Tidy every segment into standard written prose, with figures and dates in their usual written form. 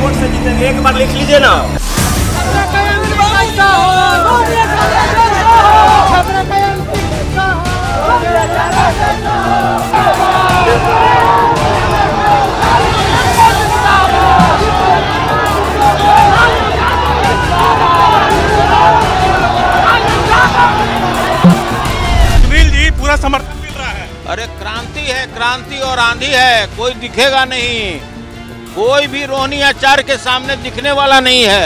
Vote से जीतेंगे, एक बार लिख लीजिए ना। सुनील जी, पूरा समर्थन मिल रहा है। अरे क्रांति है, क्रांति और आंधी है, कोई दिखेगा नहीं। कोई भी रोहिणी आचार्य के सामने दिखने वाला नहीं है।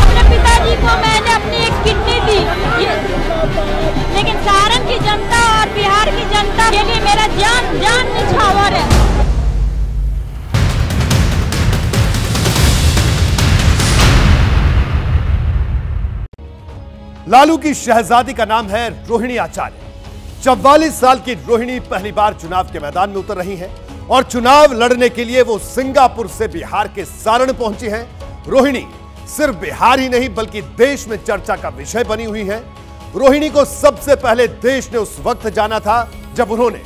अपने पिताजी को मैंने अपनी एक किडनी दी, लेकिन सारण की जनता और बिहार की जनता के लिए मेरा जान निछावर है। लालू की शहजादी का नाम है रोहिणी आचार्य। 44 साल की रोहिणी पहली बार चुनाव के मैदान में उतर रही हैं और चुनाव लड़ने के लिए वो सिंगापुर से बिहार के सारण पहुंची हैं। रोहिणी सिर्फ बिहार ही नहीं बल्कि देश में चर्चा का विषय बनी हुई है। रोहिणी को सबसे पहले देश ने उस वक्त जाना था जब उन्होंने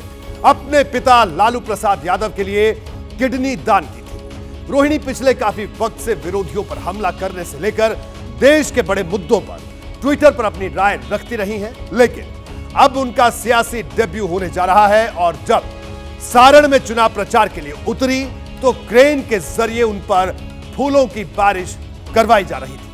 अपने पिता लालू प्रसाद यादव के लिए किडनी दान की थी। रोहिणी पिछले काफी वक्त से विरोधियों पर हमला करने से लेकर देश के बड़े मुद्दों पर ट्विटर पर अपनी राय रखती रही हैं, लेकिन अब उनका सियासी डेब्यू होने जा रहा है और जब सारण में चुनाव प्रचार के लिए उतरी तो क्रेन के जरिए उन पर फूलों की बारिश करवाई जा रही थी।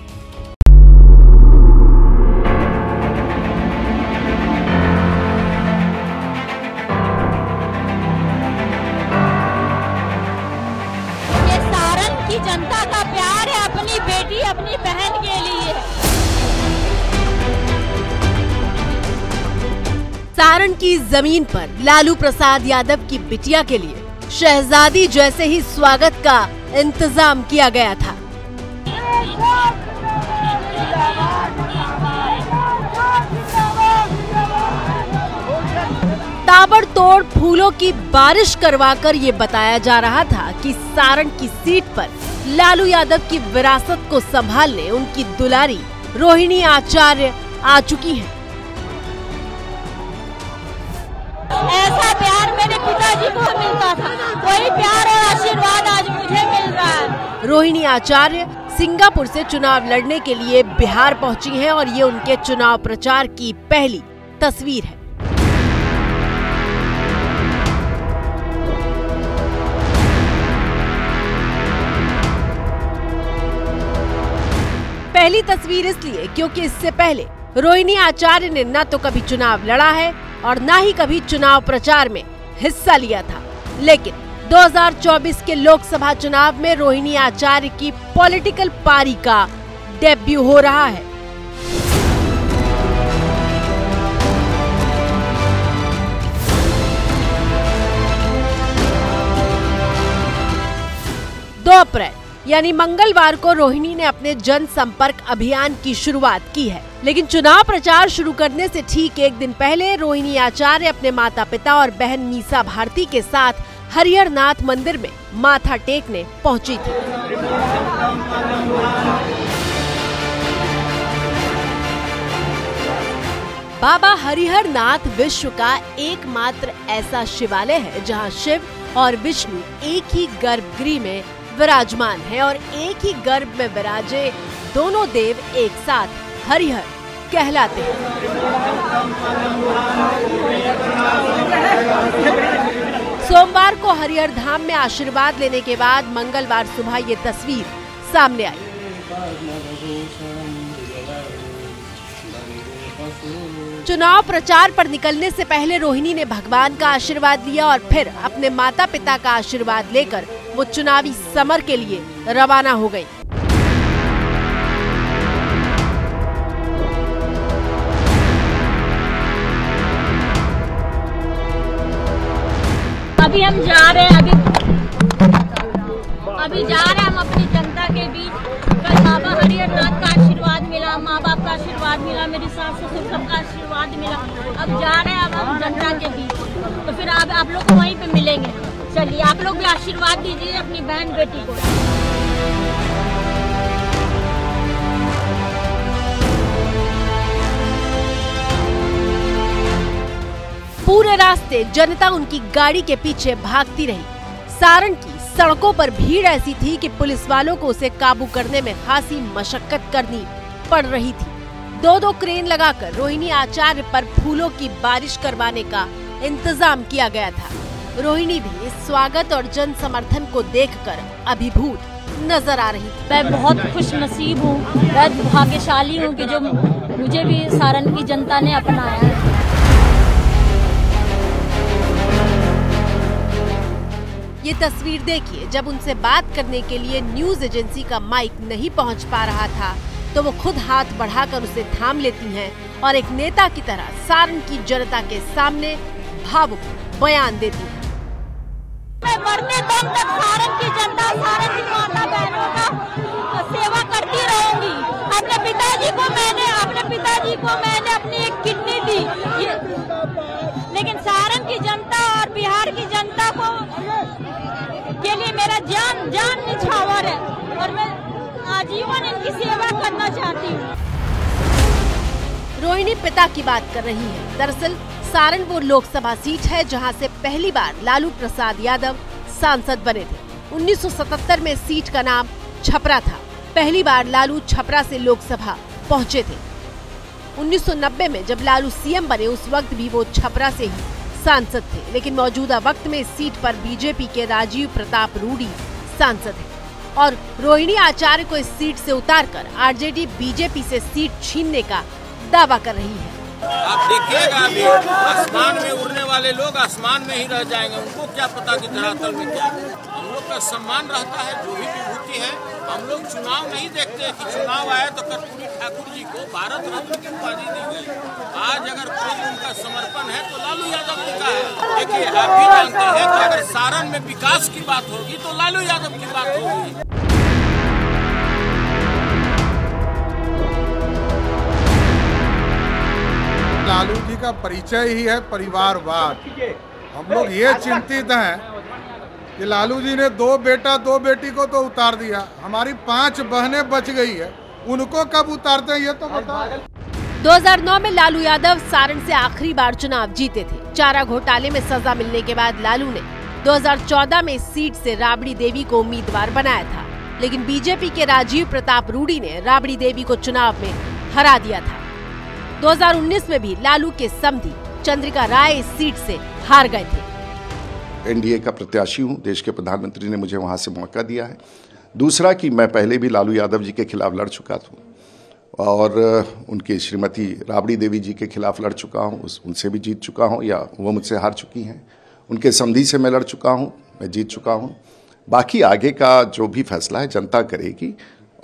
ये सारण की जनता का प्यार है, अपनी बेटी अपनी बहन के लिए। सारण की जमीन पर लालू प्रसाद यादव की बिटिया के लिए शहजादी जैसे ही स्वागत का इंतजाम किया गया था। ताबड़तोड़ फूलों की बारिश करवाकर ये बताया जा रहा था कि सारण की सीट पर लालू यादव की विरासत को संभालने उनकी दुलारी रोहिणी आचार्य आ चुकी हैं। ऐसा प्यार मेरे पिताजी को मिलता था, वही प्यार और आशीर्वाद आज मुझे मिल रहा है। रोहिणी आचार्य सिंगापुर से चुनाव लड़ने के लिए बिहार पहुंची हैं और ये उनके चुनाव प्रचार की पहली तस्वीर है। पहली तस्वीर इसलिए क्योंकि इससे पहले रोहिणी आचार्य ने न तो कभी चुनाव लड़ा है और न ही कभी चुनाव प्रचार में हिस्सा लिया था, लेकिन 2024 के लोकसभा चुनाव में रोहिणी आचार्य की पॉलिटिकल पारी का डेब्यू हो रहा है। दो अप्रैल यानी मंगलवार को रोहिणी ने अपने जनसंपर्क अभियान की शुरुआत की है, लेकिन चुनाव प्रचार शुरू करने से ठीक एक दिन पहले रोहिणी आचार्य अपने माता पिता और बहन मीसा भारती के साथ हरिहर नाथ मंदिर में माथा टेकने पहुंची थी। बाबा हरिहर नाथ विश्व का एकमात्र ऐसा शिवालय है जहां शिव और विष्णु एक ही गर्भगृह में विराजमान है और एक ही गर्भ में विराजे दोनों देव एक साथ हरिहर कहलाते हैं। सोमवार को हरिहर धाम में आशीर्वाद लेने के बाद मंगलवार सुबह ये तस्वीर सामने आई। चुनाव प्रचार पर निकलने से पहले रोहिणी ने भगवान का आशीर्वाद लिया और फिर अपने माता पिता का आशीर्वाद लेकर वो चुनावी समर के लिए रवाना हो गई। अभी हम जा रहे हैं, अभी जा रहे हैं हम अपनी जनता के बीच। कल बाबा हरिहर नाथ का आशीर्वाद मिला, माँ बाप का आशीर्वाद मिला, मेरी सास ससुर सबका आशीर्वाद मिला। अब जा रहे हैं अब हम जनता के बीच, तो फिर आप लोग को वहीं पे मिलेंगे। चलिए आप लोग भी आशीर्वाद दीजिए अपनी बहन बेटी को। रास्ते जनता उनकी गाड़ी के पीछे भागती रही। सारण की सड़कों पर भीड़ ऐसी थी कि पुलिस वालों को उसे काबू करने में खासी मशक्कत करनी पड़ रही थी। 2-2 क्रेन लगाकर रोहिणी आचार्य पर फूलों की बारिश करवाने का इंतजाम किया गया था। रोहिणी भी इस स्वागत और जन समर्थन को देखकर अभिभूत नजर आ रही थी। मैं बहुत खुश नसीब हूँ, मैं भाग्यशाली हूँ कि जो मुझे भी सारण की जनता ने अपनाया है। ये तस्वीर देखिए, जब उनसे बात करने के लिए न्यूज एजेंसी का माइक नहीं पहुंच पा रहा था तो वो खुद हाथ बढ़ाकर उसे थाम लेती हैं और एक नेता की तरह सारण की जनता के सामने भावुक बयान देती हैं। मैं मरने दम तक सारण की जनता, सारण की माता बहनों का सेवा करती रहूंगी। अपने पिताजी को मैंने अपनी एक किडनी दी, लेकिन सारण की जनता और बिहार की जनता को के लिए मेरा जान निछावर है और मैं आजीवन इनकी सेवा करना चाहती हूँ। रोहिणी पिता की बात कर रही है। दरअसल सारण वो लोकसभा सीट है जहां से पहली बार लालू प्रसाद यादव सांसद बने थे। 1977 में सीट का नाम छपरा था। पहली बार लालू छपरा से लोकसभा पहुंचे थे। 1990 में जब लालू सीएम बने उस वक्त भी वो छपरा से ही सांसद थे, लेकिन मौजूदा वक्त में इस सीट पर बीजेपी के राजीव प्रताप रूडी सांसद हैं और रोहिणी आचार्य को इस सीट से उतारकर आरजेडी बीजेपी से सीट छीनने का दावा कर रही है। आप देखिएगा अभी आसमान में उड़ने वाले लोग आसमान में ही रह जाएंगे, उनको क्या पता कि धरातल में क्या है। हम लोग का सम्मान रहता है, जो भी विभूति है। हम लोग चुनाव नहीं देखते कि चुनाव आया तो कर्पूरी ठाकुर जी को भारत रत्न की उपाधि दी गई। आज अगर कोई उनका समर्पण है तो लालू यादव जी का है। देखिए, आप भी जानते हैं कि अगर सारण में विकास की बात होगी तो लालू यादव की बात होगी। लालू जी का परिचय ही है परिवारवाद। हम लोग ये चिंतित हैं कि लालू जी ने 2 बेटा 2 बेटी को तो उतार दिया, हमारी 5 बहनें बच गई है, उनको कब उतारते हैं ये तो बताओ। 2009 में लालू यादव सारण से आखिरी बार चुनाव जीते थे। चारा घोटाले में सजा मिलने के बाद लालू ने 2014 में इस सीट से राबड़ी देवी को उम्मीदवार बनाया था, लेकिन बीजेपी के राजीव प्रताप रूडी ने राबड़ी देवी को चुनाव में हरा दिया था। 2019 में भी लालू के समधी चंद्रिका राय इस सीट से हार गए थे। एनडीए का प्रत्याशी हूं, देश के प्रधानमंत्री ने मुझे वहां से मौका दिया है। दूसरा कि मैं पहले भी लालू यादव जी के खिलाफ लड़ चुका था और उनकी श्रीमती राबड़ी देवी जी के खिलाफ लड़ चुका हूं, उनसे भी जीत चुका हूं या वो मुझसे हार चुकी हैं। उनके समधी से मैं लड़ चुका हूं, मैं जीत चुका हूं। बाकी आगे का जो भी फैसला है जनता करेगी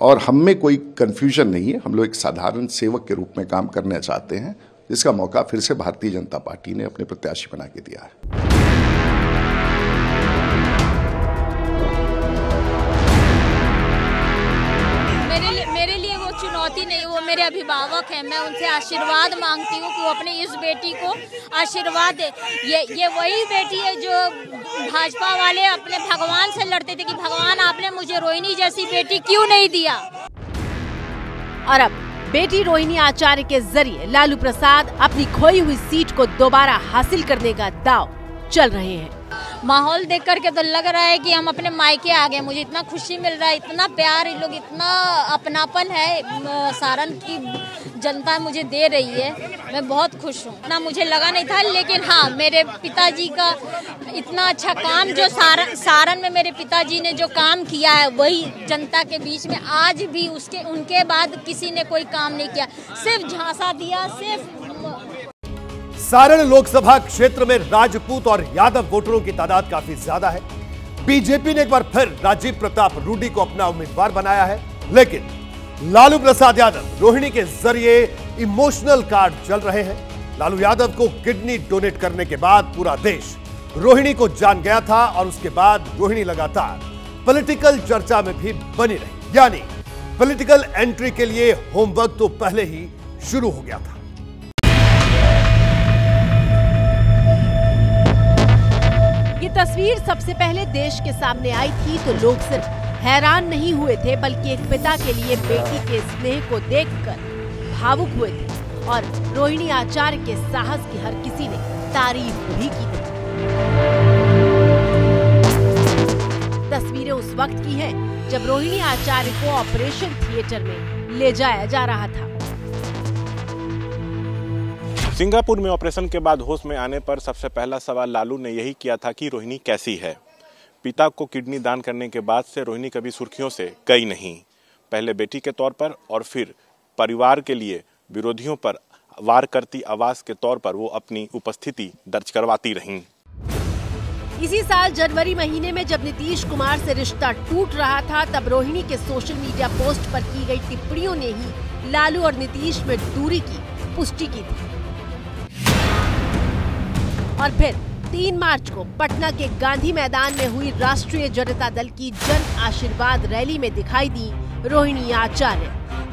और हम में कोई कन्फ्यूजन नहीं है। हम लोग एक साधारण सेवक के रूप में काम करना चाहते हैं, जिसका मौका फिर से भारतीय जनता पार्टी ने अपने प्रत्याशी बना के दिया है। मेरे लिए वो चुनौती नहीं, वो मेरे अभिभावक हैं। मैं उनसे आशीर्वाद मांगती हूँ कि वो अपने इस बेटी को आशीर्वाद दे। ये वही बेटी है जो भाजपा वाले अपने भगवान से लड़ते थे कि भगवान आपने मुझे रोहिणी जैसी बेटी क्यों नहीं दिया। और अब बेटी रोहिणी आचार्य के जरिए लालू प्रसाद अपनी खोई हुई सीट को दोबारा हासिल करने का दांव चल रहे हैं। माहौल देख करके तो लग रहा है कि हम अपने मायके आ गए। मुझे इतना खुशी मिल रहा है, इतना प्यार, ये लोग इतना अपनापन है सारण की जनता मुझे दे रही है। मैं बहुत खुश हूँ। ना मुझे लगा नहीं था, लेकिन हाँ, मेरे पिताजी का इतना अच्छा काम जो सारण में मेरे पिताजी ने जो काम किया है, वही जनता के बीच में आज भी उनके बाद किसी ने कोई काम नहीं किया, सिर्फ झांसा दिया। सारण लोकसभा क्षेत्र में राजपूत और यादव वोटरों की तादाद काफी ज्यादा है। बीजेपी ने एक बार फिर राजीव प्रताप रूडी को अपना उम्मीदवार बनाया है, लेकिन लालू प्रसाद यादव रोहिणी के जरिए इमोशनल कार्ड चल रहे हैं। लालू यादव को किडनी डोनेट करने के बाद पूरा देश रोहिणी को जान गया था और उसके बाद रोहिणी लगातार पॉलिटिकल चर्चा में भी बनी रही, यानी पॉलिटिकल एंट्री के लिए होमवर्क तो पहले ही शुरू हो गया था। ये तस्वीर सबसे पहले देश के सामने आई थी तो लोग सिर्फ हैरान नहीं हुए थे, बल्कि एक पिता के लिए बेटी के स्नेह को देखकर भावुक हुए थे। और रोहिणी आचार्य के साहस की हर किसी ने तारीफ भी की थी। तस्वीरें उस वक्त की हैं जब रोहिणी आचार्य को ऑपरेशन थिएटर में ले जाया जा रहा था। सिंगापुर में ऑपरेशन के बाद होश में आने पर सबसे पहला सवाल लालू ने यही किया था कि रोहिणी कैसी है। पिता को किडनी दान करने के बाद से रोहिणी कभी सुर्खियों से गई नहीं। पहले बेटी के तौर पर और फिर परिवार के लिए विरोधियों पर वार करती आवाज के तौर पर वो अपनी उपस्थिति दर्ज करवाती रहीं। इसी साल जनवरी महीने में जब नीतीश कुमार से रिश्ता टूट रहा था, तब रोहिणी के सोशल मीडिया पोस्ट पर की गई टिप्पणियों ने ही लालू और नीतीश में दूरी की पुष्टि की थी। और फिर 3 मार्च को पटना के गांधी मैदान में हुई राष्ट्रीय जनता दल की जन आशीर्वाद रैली में दिखाई दी रोहिणी आचार्य।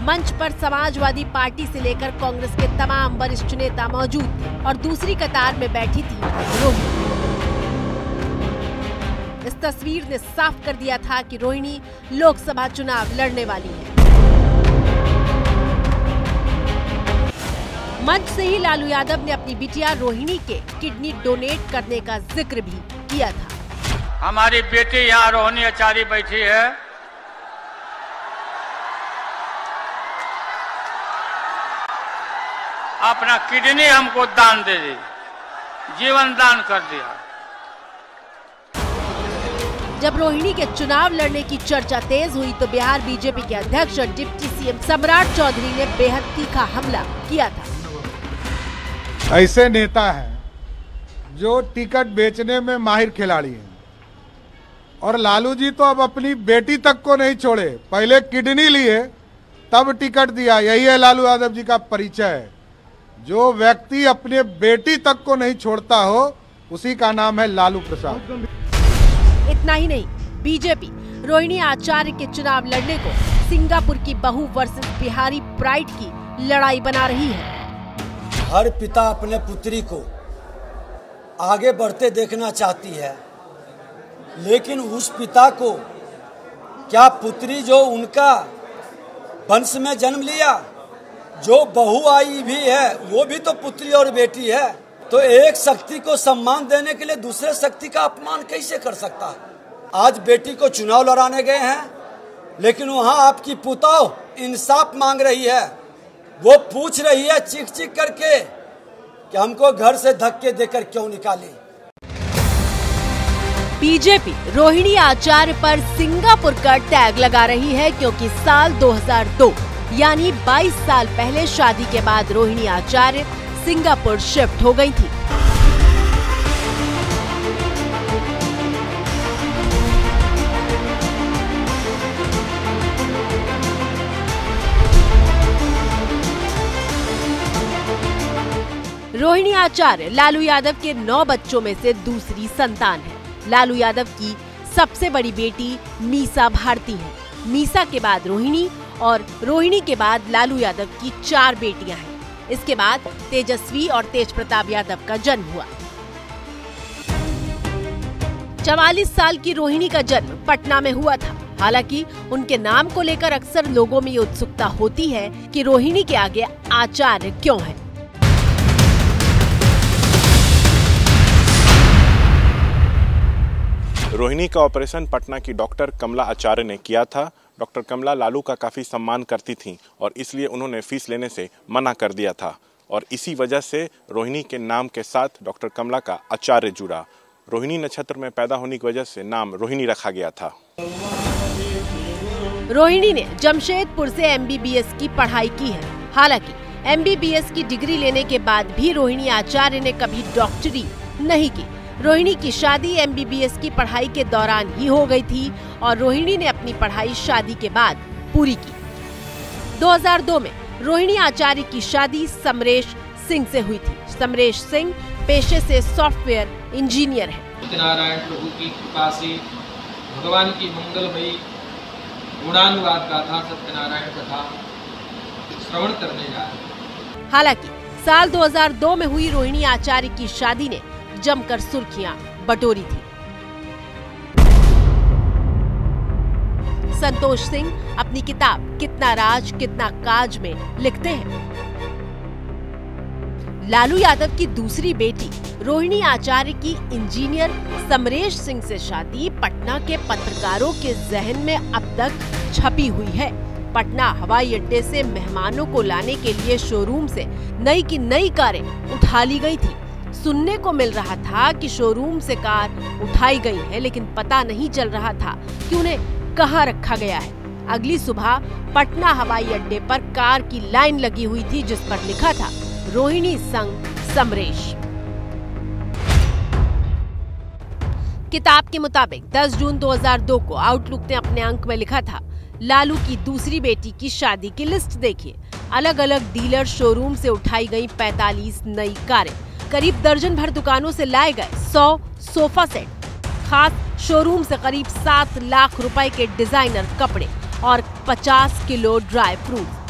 मंच पर समाजवादी पार्टी से लेकर कांग्रेस के तमाम वरिष्ठ नेता मौजूद थे और दूसरी कतार में बैठी थी रोहिणी। इस तस्वीर ने साफ कर दिया था कि रोहिणी लोकसभा चुनाव लड़ने वाली है। मंच से ही लालू यादव ने अपनी बिटिया रोहिणी के किडनी डोनेट करने का जिक्र भी किया था। हमारी बेटी यहाँ रोहिणी आचार्य बैठी है। अपना किडनी हमको दान दे दी, जीवन दान कर दिया। जब रोहिणी के चुनाव लड़ने की चर्चा तेज हुई तो बिहार बीजेपी के अध्यक्ष और डिप्टी सीएम सम्राट चौधरी ने बेहद तीखा हमला किया था। ऐसे नेता हैं जो टिकट बेचने में माहिर खिलाड़ी हैं और लालू जी तो अब अपनी बेटी तक को नहीं छोड़े, पहले किडनी लिए तब टिकट दिया। यही है लालू यादव जी का परिचय। जो व्यक्ति अपने बेटी तक को नहीं छोड़ता हो उसी का नाम है लालू प्रसाद। इतना ही नहीं, बीजेपी रोहिणी आचार्य के चुनाव लड़ने को सिंगापुर की बहू वर्सेस बिहारी प्राइड की लड़ाई बना रही है। हर पिता अपने पुत्री को आगे बढ़ते देखना चाहती है, लेकिन उस पिता को क्या पुत्री जो उनका वंश में जन्म लिया, जो बहू आई भी है, वो भी तो पुत्री और बेटी है, तो एक शक्ति को सम्मान देने के लिए दूसरे शक्ति का अपमान कैसे कर सकता है? आज बेटी को चुनाव लड़ाने गए हैं, लेकिन वहां आपकी पुतौह इंसाफ मांग रही है। वो पूछ रही है चीख चीख करके कि हमको घर से धक्के देकर क्यों निकाले। बीजेपी रोहिणी आचार्य पर सिंगापुर का टैग लगा रही है क्योंकि साल 2002 यानी 22 साल पहले शादी के बाद रोहिणी आचार्य सिंगापुर शिफ्ट हो गई थी। रोहिणी आचार्य लालू यादव के 9 बच्चों में से दूसरी संतान है। लालू यादव की सबसे बड़ी बेटी मीसा भारती है। मीसा के बाद रोहिणी और रोहिणी के बाद लालू यादव की 4 बेटियां हैं। इसके बाद तेजस्वी और तेज प्रताप यादव का जन्म हुआ। 44 साल की रोहिणी का जन्म पटना में हुआ था। हालांकि उनके नाम को लेकर अक्सर लोगों में ये उत्सुकता होती है कि रोहिणी के आगे आचार्य क्यों है। रोहिणी का ऑपरेशन पटना की डॉक्टर कमला आचार्य ने किया था। डॉक्टर कमला लालू का काफ़ी सम्मान करती थीं और इसलिए उन्होंने फीस लेने से मना कर दिया था और इसी वजह से रोहिणी के नाम के साथ डॉक्टर कमला का आचार्य जुड़ा। रोहिणी नक्षत्र में पैदा होने की वजह से नाम रोहिणी रखा गया था। रोहिणी ने जमशेदपुर से MBBS की पढ़ाई की है। हालांकि MBBS की डिग्री लेने के बाद भी रोहिणी आचार्य ने कभी डॉक्टरी नहीं की। रोहिणी की शादी MBBS की पढ़ाई के दौरान ही हो गई थी और रोहिणी ने अपनी पढ़ाई शादी के बाद पूरी की। 2002 में रोहिणी आचार्य की शादी समरेश सिंह से हुई थी। समरेश सिंह पेशे से सॉफ्टवेयर इंजीनियर हैं। सत्यनारायण प्रभु की कृपा से भगवान की मंगलमयी गुणानुवाद गाथा सत्यनारायण कथा श्रवण करने जा रहे हैं। हालांकि साल 2002 में हुई रोहिणी आचार्य की शादी ने जमकर सुर्खियां बटोरी थी। संतोष सिंह अपनी किताब कितना राज कितना काज में लिखते हैं, लालू यादव की दूसरी बेटी रोहिणी आचार्य की इंजीनियर समरेश सिंह से शादी पटना के पत्रकारों के जहन में अब तक छपी हुई है। पटना हवाई अड्डे से मेहमानों को लाने के लिए शोरूम से नई की नई कारें उठा ली गई थी। सुनने को मिल रहा था कि शोरूम से कार उठाई गई है, लेकिन पता नहीं चल रहा था कि उन्हें कहां रखा गया है। अगली सुबह पटना हवाई अड्डे पर कार की लाइन लगी हुई थी जिस पर लिखा था रोहिणी संग समरेश। किताब के मुताबिक 10 जून 2002 को आउटलुक ने अपने अंक में लिखा था, लालू की दूसरी बेटी की शादी की लिस्ट देखिए। अलग अलग डीलर शोरूम से उठाई गई 45 नई कारें, करीब दर्जन भर दुकानों से लाए गए 100 सोफा सेट, खास शोरूम से करीब 7 लाख रुपए के डिजाइनर कपड़े और 50 किलो ड्राई फ्रूट।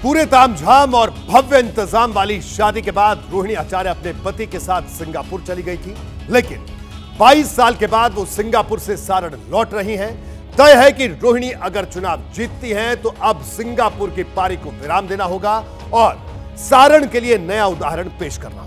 पूरे तामझाम और भव्य इंतजाम वाली शादी के बाद रोहिणी आचार्य अपने पति के साथ सिंगापुर चली गई थी, लेकिन 22 साल के बाद वो सिंगापुर से सारण लौट रही हैं। तय है कि रोहिणी अगर चुनाव जीतती हैं तो अब सिंगापुर की पारी को विराम देना होगा और सारण के लिए नया उदाहरण पेश करना होगा।